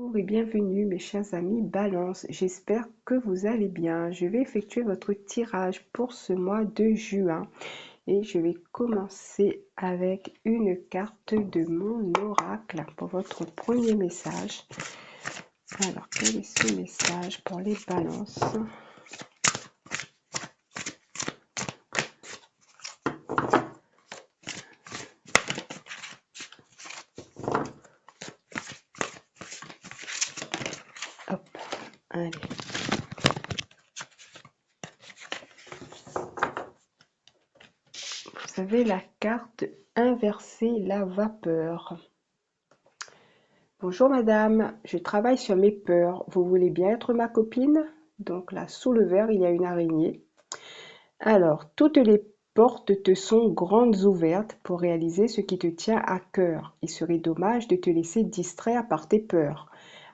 Bonjour et bienvenue mes chers amis Balance, j'espère que vous allez bien. Je vais effectuer votre tirage pour ce mois de juin et je vais commencer avec une carte de mon oracle pour votre premier message. Alors, quel est ce message pour les balances? Hop, allez. Vous avez la carte inverser la vapeur. Bonjour madame, je travaille sur mes peurs. Vous voulez bien être ma copine? Donc là, sous le verre, il y a une araignée. Alors, toutes les portes te sont grandes ouvertes pour réaliser ce qui te tient à cœur. Il serait dommage de te laisser distraire par tes peurs.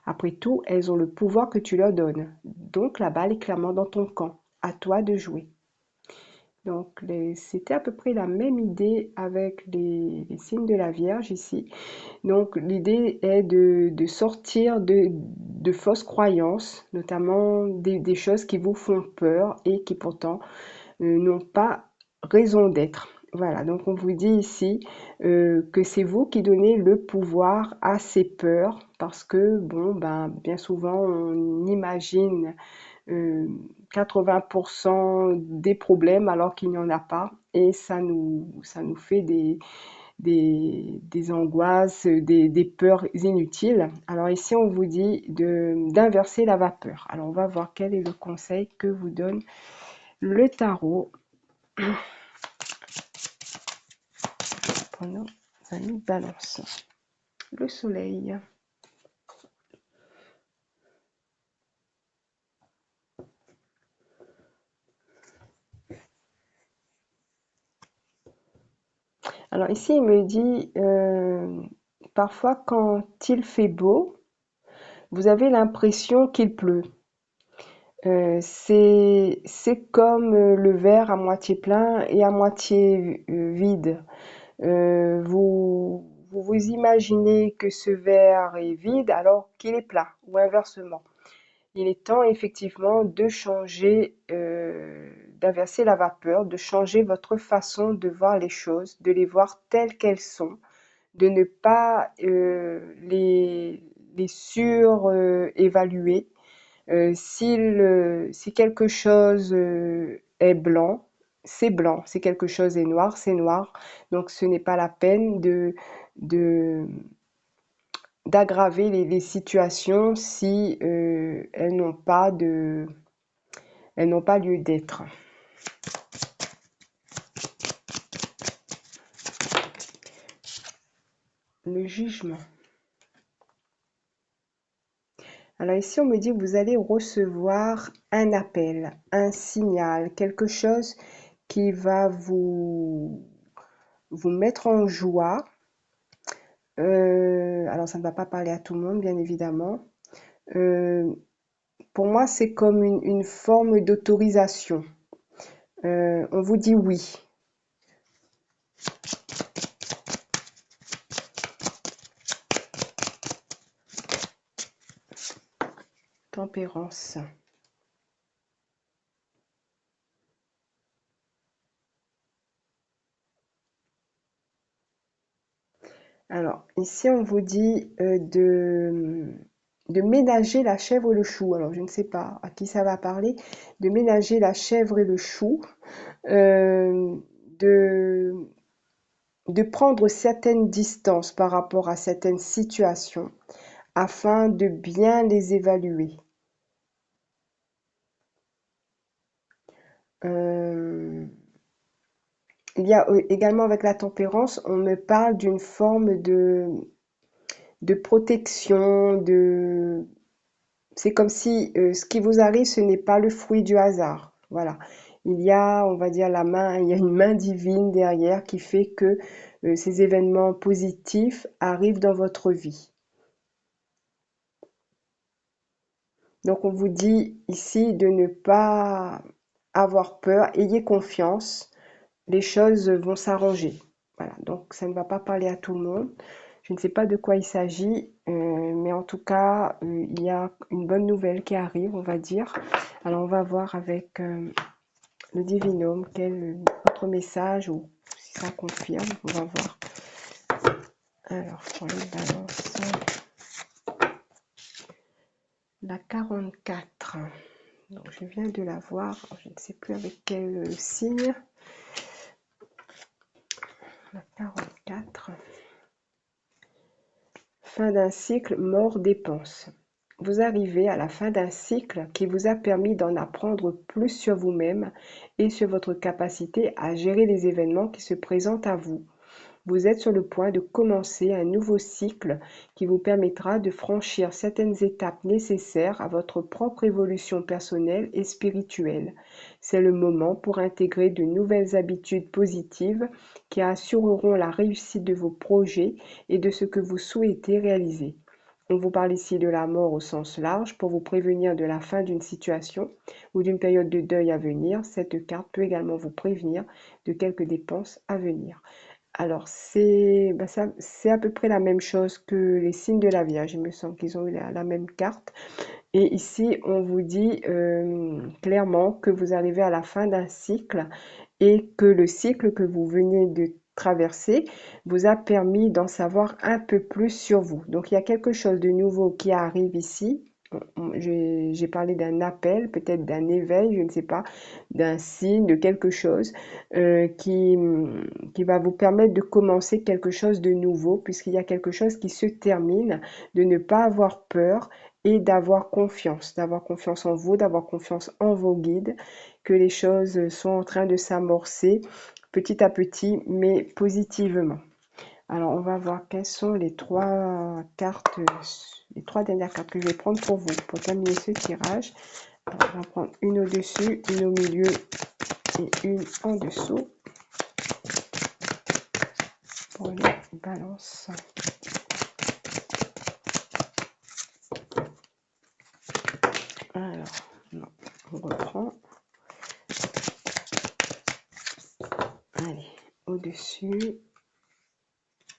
Après tout, elles ont le pouvoir que tu leur donnes. Donc la balle est clairement dans ton camp. À toi de jouer. Donc c'était à peu près la même idée avec les signes de la Vierge ici. Donc l'idée est de sortir de fausses croyances, notamment des choses qui vous font peur et qui pourtant n'ont pas raison d'être. Voilà, donc on vous dit ici que c'est vous qui donnez le pouvoir à ces peurs parce que, bon, ben, bien souvent, on imagine 80% des problèmes alors qu'il n'y en a pas et ça nous fait des angoisses, des peurs inutiles. Alors ici, on vous dit d'inverser la vapeur. Alors on va voir quel est le conseil que vous donne le tarot pour nos amis Balance. Le soleil. Alors ici, il me dit, parfois quand il fait beau, vous avez l'impression qu'il pleut. C'est comme le verre à moitié plein et à moitié vide. Vous imaginez que ce verre est vide alors qu'il est plein, ou inversement. Il est temps effectivement de changer, d'inverser la vapeur, de changer votre façon de voir les choses, de les voir telles qu'elles sont, de ne pas les surévaluer. Si quelque chose est blanc, c'est blanc. Si quelque chose est noir, c'est noir. Donc ce n'est pas la peine de d'aggraver les situations si elles n'ont pas lieu d'être. Le jugement. Alors ici, on me dit que vous allez recevoir un appel, un signal, quelque chose qui va vous mettre en joie. Alors, ça ne va pas parler à tout le monde, bien évidemment. Euh, pour moi, c'est comme une forme d'autorisation. On vous dit oui. Tempérance. Alors, ici, on vous dit de ménager la chèvre et le chou. Alors, je ne sais pas à qui ça va parler. De ménager la chèvre et le chou. Euh, de, de prendre certaines distances par rapport à certaines situations afin de bien les évaluer. Euh, il y a également avec la tempérance, on me parle d'une forme de protection, c'est comme si ce qui vous arrive, ce n'est pas le fruit du hasard. Voilà. Il y a, on va dire, il y a une main divine derrière qui fait que ces événements positifs arrivent dans votre vie. Donc, on vous dit ici de ne pas avoir peur, ayez confiance, les choses vont s'arranger. Voilà. Donc, ça ne va pas parler à tout le monde. Je ne sais pas de quoi il s'agit, mais en tout cas, il y a une bonne nouvelle qui arrive, on va dire. Alors, on va voir avec le divinum quel autre message ou si ça confirme. On va voir. Alors, pour les balances, la 44. Donc, je viens de la voir. Je ne sais plus avec quel signe. La 44. Fin d'un cycle, mort, dépense. Vous arrivez à la fin d'un cycle qui vous a permis d'en apprendre plus sur vous-même et sur votre capacité à gérer les événements qui se présentent à vous. Vous êtes sur le point de commencer un nouveau cycle qui vous permettra de franchir certaines étapes nécessaires à votre propre évolution personnelle et spirituelle. C'est le moment pour intégrer de nouvelles habitudes positives qui assureront la réussite de vos projets et de ce que vous souhaitez réaliser. On vous parle ici de la mort au sens large pour vous prévenir de la fin d'une situation ou d'une période de deuil à venir. Cette carte peut également vous prévenir de quelques dépenses à venir. Alors, c'est à peu près la même chose que les signes de la Vierge. Il me semble qu'ils ont eu la même carte. Et ici, on vous dit clairement que vous arrivez à la fin d'un cycle et que le cycle que vous venez de traverser vous a permis d'en savoir un peu plus sur vous. Donc, il y a quelque chose de nouveau qui arrive ici. J'ai parlé d'un appel, peut-être d'un éveil, je ne sais pas, d'un signe, de quelque chose qui va vous permettre de commencer quelque chose de nouveau, puisqu'il y a quelque chose qui se termine, de ne pas avoir peur et d'avoir confiance en vous, d'avoir confiance en vos guides, que les choses sont en train de s'amorcer petit à petit, mais positivement. Alors, on va voir quelles sont les trois cartes, les trois dernières cartes que je vais prendre pour vous, pour terminer ce tirage. Alors, on va prendre une au-dessus, une au milieu et une en dessous pour les balances. Alors, non, on reprend. Allez, au-dessus,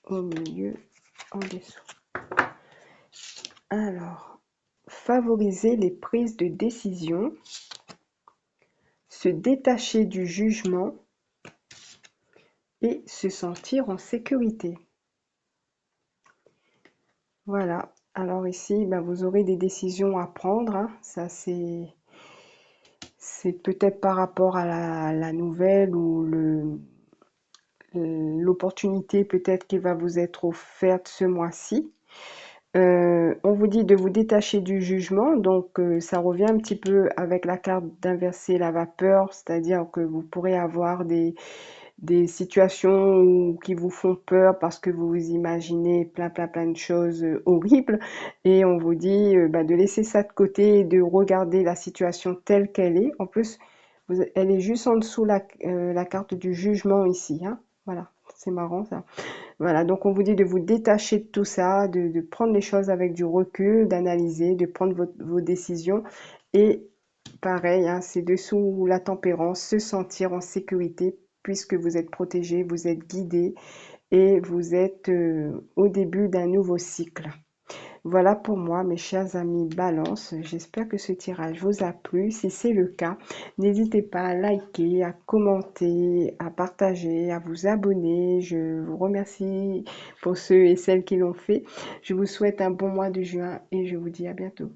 au milieu, en dessous. Alors, favoriser les prises de décision, se détacher du jugement et se sentir en sécurité. Voilà. Alors ici, vous aurez des décisions à prendre, hein. Ça, c'est peut-être par rapport à la nouvelle ou l'opportunité peut-être qui va vous être offerte ce mois-ci. On vous dit de vous détacher du jugement, donc ça revient un petit peu avec la carte d'inverser la vapeur, c'est-à-dire que vous pourrez avoir des situations qui vous font peur parce que vous vous imaginez plein de choses horribles, et on vous dit de laisser ça de côté et de regarder la situation telle qu'elle est. En plus, elle est juste en dessous la carte du jugement ici, hein. Voilà, c'est marrant ça. Voilà, donc on vous dit de vous détacher de tout ça, de prendre les choses avec du recul, d'analyser, de prendre vos décisions. Et pareil, hein, c'est dessous la tempérance, se sentir en sécurité puisque vous êtes protégé, vous êtes guidé et vous êtes au début d'un nouveau cycle. Voilà pour moi, mes chers amis Balance. J'espère que ce tirage vous a plu. Si c'est le cas, n'hésitez pas à liker, à commenter, à partager, à vous abonner. Je vous remercie pour ceux et celles qui l'ont fait. Je vous souhaite un bon mois de juin et je vous dis à bientôt.